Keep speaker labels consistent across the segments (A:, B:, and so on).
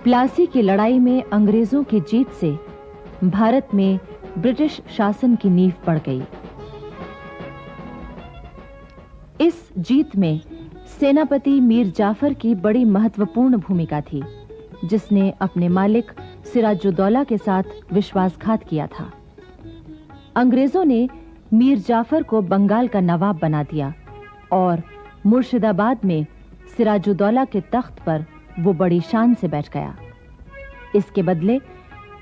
A: प्लासी की लड़ाई में अंग्रेजों की जीत से भारत में ब्रिटिश शासन की नींव पड़ गई। इस जीत में सेनापति मीर जाफर की बड़ी महत्वपूर्ण भूमिका थी, जिसने अपने मालिक सिराजुद्दौला के साथ विश्वासघात किया था। अंग्रेजों ने मीर जाफर को बंगाल का नवाब बना दिया और मुर्शिदाबाद में सिराजुद्दौला के तख्त पर वो बड़ी शान से बैठ गया। इसके बदले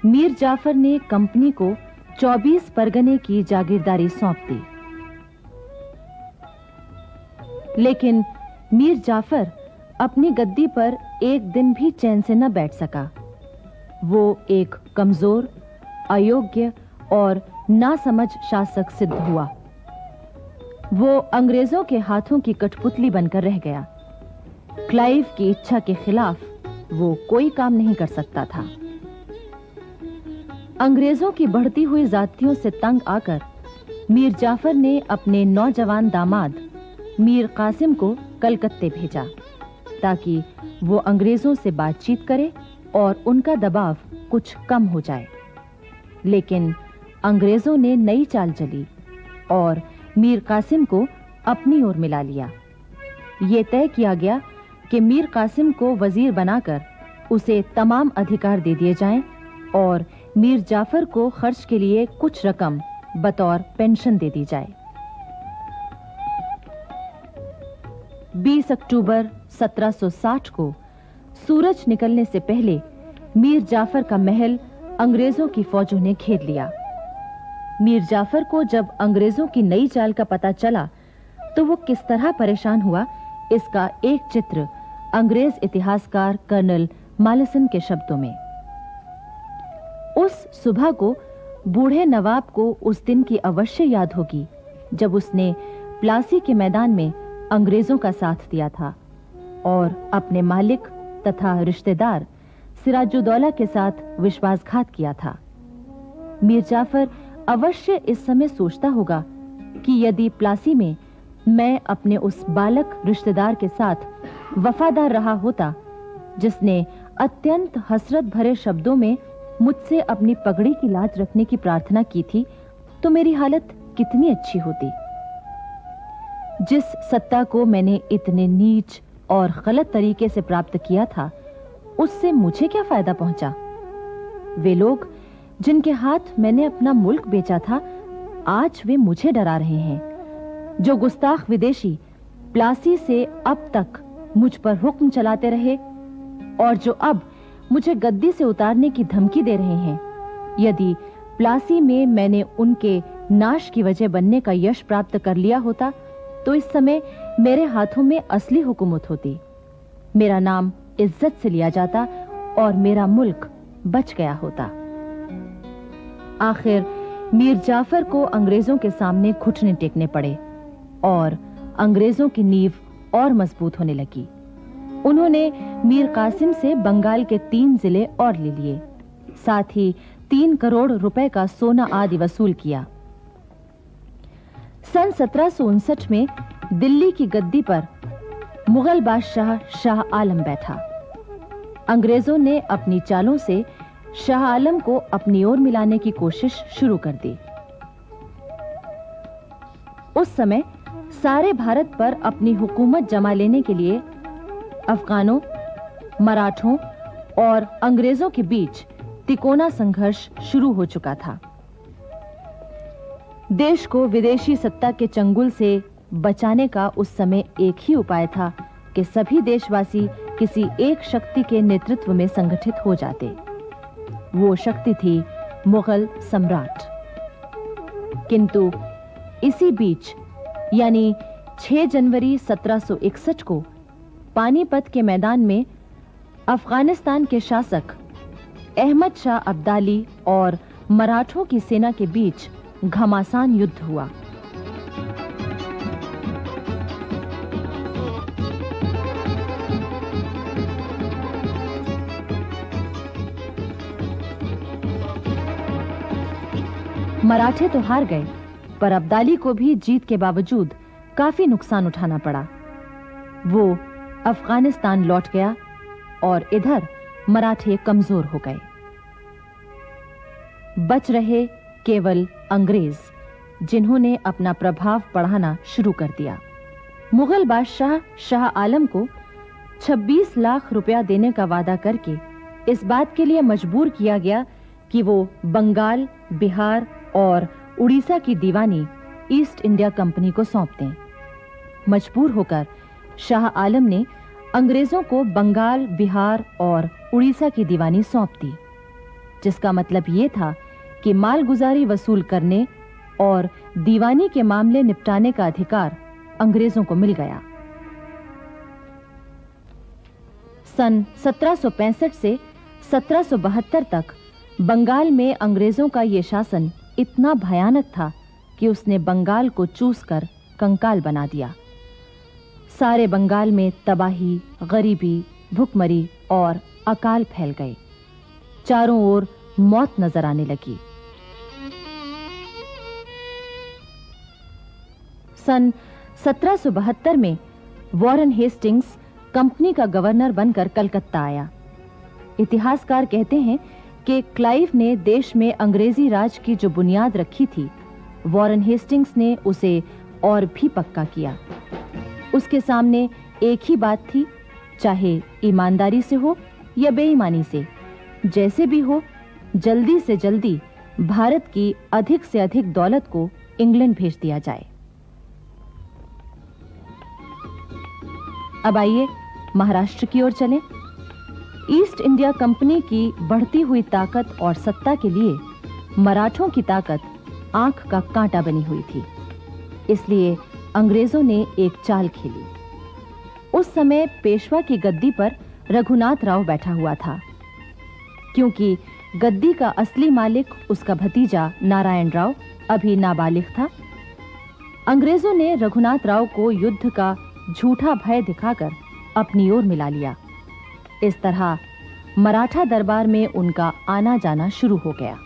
A: मीर जाफर ने कंपनी को 24 परगने की जागीरदारी सौंप दी। लेकिन मीर जाफर अपनी गद्दी पर एक दिन भी चैन से न बैठ सका। वो एक कमजोर, अयोग्य और नासमझ शासक सिद्ध हुआ। वो अंग्रेजों के हाथों की कठपुतली बनकर रह गया। क्लाइव की इच्छा के खिलाफ वो कोई काम नहीं कर सकता था। अंग्रेजों की बढ़ती हुई जातियों से तंग आकर मीर जाफर ने अपने नौजवान दामाद मीर कासिम को कलकत्ते भेजा, ताकि वो अंग्रेजों से बातचीत करे और उनका दबाव कुछ कम हो जाए। लेकिन अंग्रेजों ने नई चाल चली और मीर कासिम को अपनी ओर मिला लिया। ये तय किया गया कि मीर कासिम को वजीर बनाकर उसे तमाम अधिकार दे दिए जाएं और मीर जाफर को खर्च के लिए कुछ रकम बतौर पेंशन दे दी जाए। 20 अक्टूबर 1760 को सूरज निकलने से पहले मीर जाफर का महल अंग्रेजों की फौजों ने घेर लिया। मीर जाफर को जब अंग्रेजों की नई चाल का पता चला तो वो किस तरह परेशान हुआ, इसका एक चित्र अंग्रेज इतिहासकार कर्नल मालेसन के शब्दों में। उस सुबह को बूढ़े नवाब को उस दिन की अवश्य याद होगी जब उसने प्लासी के मैदान में अंग्रेजों का साथ दिया था और अपने मालिक तथा रिश्तेदार सिराजुद्दौला के साथ विश्वासघात किया था। मीर जाफर अवश्य इस समय सोचता होगा कि यदि प्लासी में मैं अपने उस बालक रिश्तेदार के साथ वफादार रहा होता, जिसने अत्यंत हसरत भरे शब्दों में मुझसे अपनी पगड़ी की लाज रखने की प्रार्थना की थी, तो मेरी हालत कितनी अच्छी होती। जिस सत्ता को मैंने इतने नीच और गलत तरीके से प्राप्त किया था, उससे मुझे क्या फायदा पहुंचा? वे लोग जिनके हाथ मैंने अपना मुल्क बेचा था, आज वे मुझे डरा रहे हैं। जो गुस्ताख विदेशी प्लासी से अब तक मुझ पर हुक्म चलाते रहे और जो अब मुझे गद्दी से उतारने की धमकी दे रहे हैं, यदि प्लासी में मैंने उनके नाश की वजह बनने का यश प्राप्त कर लिया होता, तो इस समय मेरे हाथों में असली हुकूमत होती। मेरा नाम इज्जत से लिया जाता और मेरा मुल्क बच गया होता। आखिर मीर जाफर को अंग्रेजों के सामने घुटने टेकने पड़े और अंग्रेजों की नींव और मजबूत होने लगी। उन्होंने मीर कासिम से बंगाल के 3 जिले और ले लिए, साथ ही 3 करोड़ रुपए का सोना आदि वसूल किया। सन 1759 में दिल्ली की गद्दी पर मुगल बादशाह शाह आलम बैठा। अंग्रेजों ने अपनी चालों से शाह आलम को अपनी ओर मिलाने की कोशिश शुरू कर दी। उस समय सारे भारत पर अपनी हुकूमत जमा लेने के लिए अफगानों, मराठों और अंग्रेजों के बीच तिकोना संघर्ष शुरू हो चुका था। देश को विदेशी सत्ता के चंगुल से बचाने का उस समय एक ही उपाय था कि सभी देशवासी किसी एक शक्ति के नेतृत्व में संगठित हो जाते। वो शक्ति थी मुगल सम्राट। किंतु इसी बीच यानी 6 जनवरी 1761 को पानीपत के मैदान में अफगानिस्तान के शासक अहमद शाह अब्दाली और मराठों की सेना के बीच घमासान युद्ध हुआ। मराठे तो हार गए, पर अब्दाली को भी जीत के बावजूद काफी नुकसान उठाना पड़ा। वो अफगानिस्तान लौट गया और इधर मराठे कमजोर हो गए। बच रहे केवल अंग्रेज, जिन्होंने अपना प्रभाव बढ़ाना शुरू कर दिया। मुगल बादशाह शाह आलम को 26 लाख रुपया देने का वादा करके इस बात के लिए मजबूर किया गया कि वो बंगाल, बिहार और उड़ीसा की दीवानी ईस्ट इंडिया कंपनी को सौंप दें। मजबूर होकर शाह आलम ने अंग्रेजों को बंगाल, बिहार और उड़ीसा की दीवानी सौंप दी, जिसका मतलब यह था कि मालगुजारी वसूल करने और दीवानी के मामले निपटाने का अधिकार अंग्रेजों को मिल गया। सन 1765 से 1772 तक बंगाल में अंग्रेजों का यह शासन इतना भयानक था कि उसने बंगाल को चूसकर कंकाल बना दिया। सारे बंगाल में तबाही, गरीबी, भुखमरी और अकाल फैल गए। चारों ओर मौत नजर आने लगी। सन 1772 में वॉरेन हेस्टिंग्स कंपनी का गवर्नर बनकर कलकत्ता आया। इतिहासकार कहते हैं कि क्लाइव ने देश में अंग्रेजी राज की जो बुनियाद रखी थी, वॉरेन हेस्टिंग्स ने उसे और भी पक्का किया। उसके सामने एक ही बात थी, चाहे ईमानदारी से हो या बेईमानी से, जैसे भी हो, जल्दी से जल्दी भारत की अधिक से अधिक दौलत को इंग्लैंड भेज दिया जाए। अब आइए महाराष्ट्र की ओर चलें। ईस्ट इंडिया कंपनी की बढ़ती हुई ताकत और सत्ता के लिए मराठों की ताकत आंख का कांटा बनी हुई थी। इसलिए अंग्रेजों ने एक चाल खेली। उस समय पेशवा की गद्दी पर रघुनाथ राव बैठा हुआ था। क्योंकि गद्दी का असली मालिक उसका भतीजा नारायण राव अभी नाबालिग था, अंग्रेजों ने रघुनाथ राव को युद्ध का झूठा भय दिखाकर अपनी ओर मिला लिया। इस तरह मराठा दरबार में उनका आना जाना शुरू हो गया।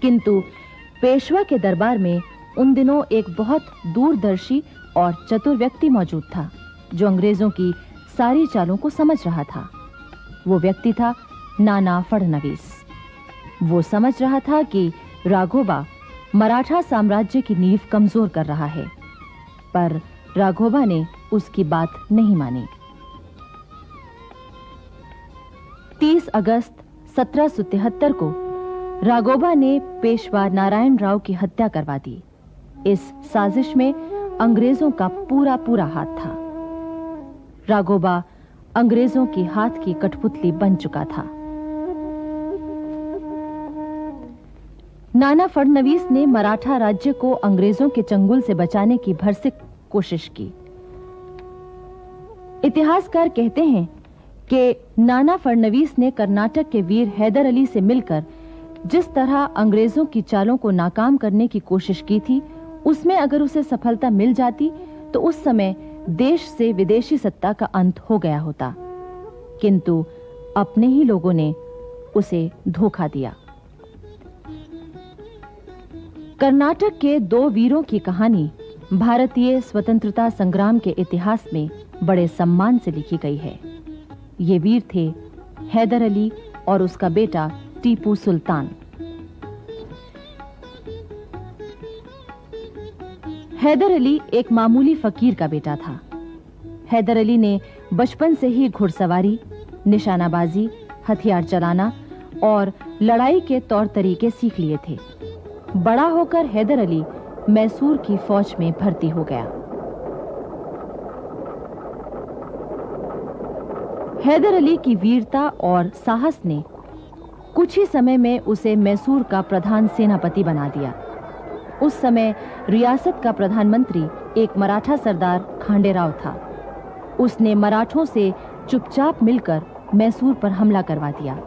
A: किंतु पेशवा के दरबार में उन दिनों एक बहुत दूरदर्शी और चतुर व्यक्ति मौजूद था, जो अंग्रेजों की सारी चालों को समझ रहा था। वो व्यक्ति था नाना फडणवीस। वो समझ रहा था कि राघोबा मराठा साम्राज्य की नींव कमजोर कर रहा है, पर राघोबा ने उसकी बात नहीं मानी। 30 अगस्त 1773 को राघोबा ने पेशवा नारायण राव की हत्या करवा दी। इस साजिश में अंग्रेजों का पूरा पूरा हाथ था। राघोबा अंग्रेजों की हाथ की कठपुतली बन चुका था। नाना फडणवीस ने मराठा राज्य को अंग्रेजों के चंगुल से बचाने की भरसक कोशिश की। इतिहासकार कहते हैं कि नाना फडणवीस ने कर्नाटक के वीर हैदर अली से मिलकर जिस तरह अंग्रेजों की चालों को नाकाम करने की कोशिश की थी, उसमें अगर उसे सफलता मिल जाती तो उस समय देश से विदेशी सत्ता का अंत हो गया होता। किंतु अपने ही लोगों ने उसे धोखा दिया। कर्नाटक के दो वीरों की कहानी भारतीय स्वतंत्रता संग्राम के इतिहास में बड़े सम्मान से लिखी गई है। ये वीर थे हैदर अली और उसका बेटा टीपू सुल्तान। हैदर अली एक मामूली फकीर का बेटा था। हैदर अली ने बचपन से ही घुड़सवारी, निशानाबाजी, हथियार चलाना और लड़ाई के तौर तरीके सीख लिए थे। बड़ा होकर हैदर अली मैसूर की फौज में भर्ती हो गया। हैदर अली की वीरता और साहस ने कुछ ही समय में उसे मैसूर का प्रधान सेनापति बना दिया। उस समय रियासत का प्रधानमंत्री एक मराठा सरदार खांडेराव था। उसने मराठों से चुपचाप मिलकर मैसूर पर हमला करवा दिया।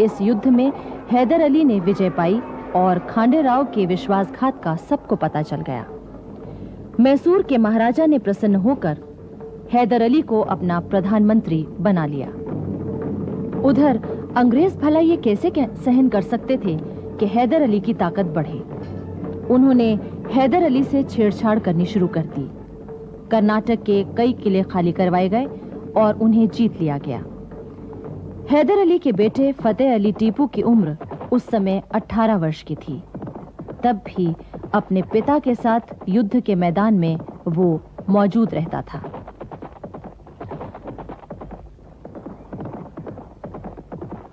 A: इस युद्ध में हैदर अली ने विजय पाई और खांडेराव के विश्वासघात का सबको पता चल गया। मैसूर के महाराजा ने प्रसन्न होकर हैदर अली को अपना प्रधानमंत्री बना लिया। उधर अंग्रेज भला ये कैसे सहन कर सकते थे कि हैदर अली की ताकत बढ़े। उन्होंने हैदर अली से छेड़छाड़ करनी शुरू कर दी। कर्नाटक के कई किले खाली करवाए गए और उन्हें जीत लिया गया। हैदर अली के बेटे फतेह अली टीपू की उम्र उस समय 18 वर्ष की थी। तब भी अपने पिता के साथ युद्ध के मैदान में वो मौजूद रहता था।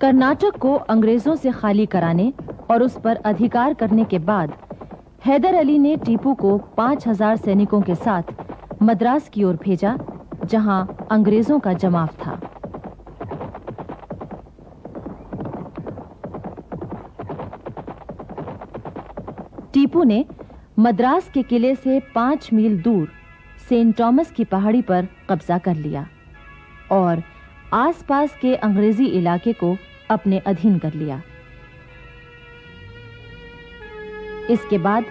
A: कर्नाटक को अंग्रेजों से खाली कराने और उस पर अधिकार करने के बाद हैदर अली ने टीपू को 5000 सैनिकों के साथ मद्रास की ओर भेजा, जहां अंग्रेजों का जमाव था। टीपू ने मद्रास के किले से 5 मील दूर सेंट थॉमस की पहाड़ी पर कब्जा कर लिया और आसपास के अंग्रेजी इलाके को अपने अधीन कर लिया। इसके बाद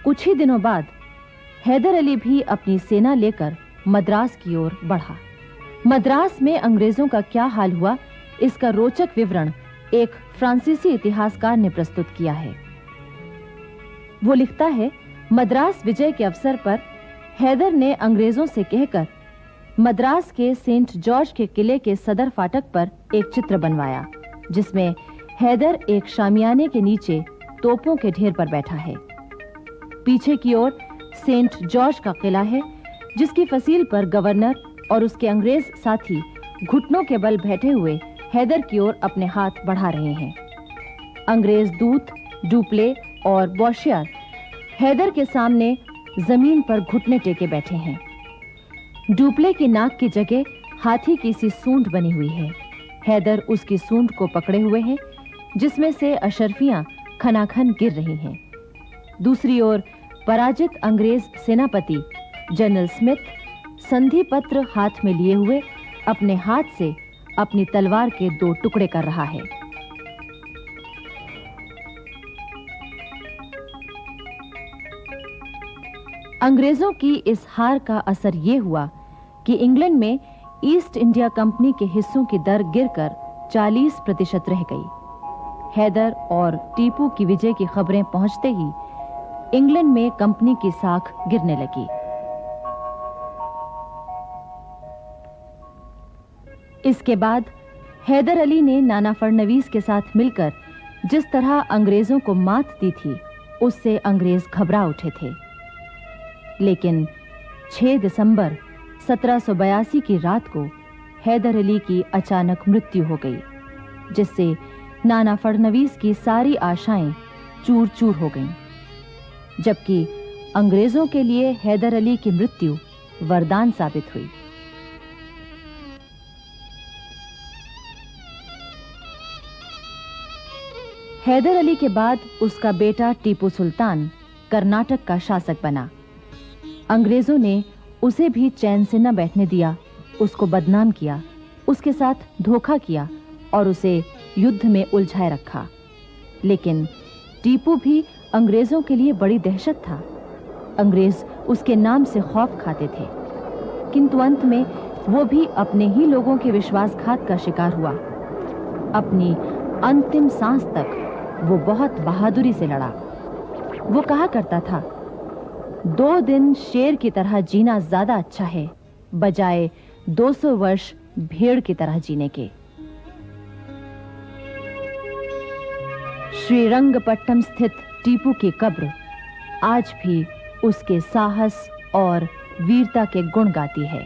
A: कुछ ही दिनों बाद हैदर अली भी अपनी सेना लेकर मद्रास की ओर बढ़ा। मद्रास में अंग्रेजों का क्या हाल हुआ, इसका रोचक विवरण एक फ्रांसीसी इतिहासकार ने प्रस्तुत किया है। वो लिखता है, मद्रास विजय के अवसर पर हैदर ने अंग्रेजों से कहकर मद्रास के सेंट जॉर्ज के किले के सदर फाटक पर एक चित्र बनवाया, जिसमें हैदर एक शामियाने के नीचे तोपों के ढेर पर बैठा है। पीछे की ओर सेंट जॉर्ज का किला है, जिसकी फसील पर गवर्नर और उसके अंग्रेज साथी घुटनों के बल बैठे हुए हैदर की ओर अपने हाथ बढ़ा रहे हैं। अंग्रेज दूत, डुप्ले और बॉशियर हैदर के सामने जमीन पर घुटने टेके बैठे हैं। डुप्ले की नाक की जगह हाथी की सी सूंड बनी हुई है। हैदर उसकी सूंड को पकड़े हुए हैं, जिसमें से अशर्फियां खनाखन गिर रही हैं। दूसरी ओर पराजित अंग्रेज सेनापति जनरल स्मिथ संधि पत्र हाथ में लिए हुए अपने हाथ से अपनी तलवार के 2 टुकड़े कर रहा है। अंग्रेजों की इस हार का असर यह हुआ कि इंग्लैंड में ईस्ट इंडिया कंपनी के हिस्सों की दर गिरकर 40% रह गई। हैदर और टीपू की विजय की खबरें पहुंचते ही इंग्लैंड में कंपनी की साख गिरने लगी। इसके बाद हैदर अली ने नाना फडणवीस के साथ मिलकर जिस तरह अंग्रेजों को मात दी थी, उससे अंग्रेज घबरा उठे थे। लेकिन 6 दिसंबर 1782 की रात को हैदर अली की अचानक मृत्यु हो गई, जिससे नाना फडणवीस की सारी आशाएं चूर-चूर हो गईं। जबकि अंग्रेजों के लिए हैदर अली की मृत्यु वरदान साबित हुई। हैदर अली के बाद उसका बेटा टीपू सुल्तान कर्नाटक का शासक बना। अंग्रेजों ने उसे भी चैन से न बैठने दिया, उसको बदनाम किया, उसके साथ धोखा किया और उसे युद्ध में उलझाए रखा। लेकिन टीपू भी अंग्रेजों के लिए बड़ी दहशत था। अंग्रेज उसके नाम से खौफ खाते थे, किंतु अंत में वो भी अपने ही लोगों के विश्वासघात का शिकार हुआ। अपनी अंतिम सांस तक वो बहुत बहादुरी से लड़ा। वो कहा करता था, 2 दिन शेर की तरह जीना ज्यादा अच्छा है, बजाय 200 वर्ष भेड़ की तरह जीने के। श्रीरंगपट्टनम स्थित टीपू की कब्र आज भी उसके साहस और वीरता के गुण गाती है।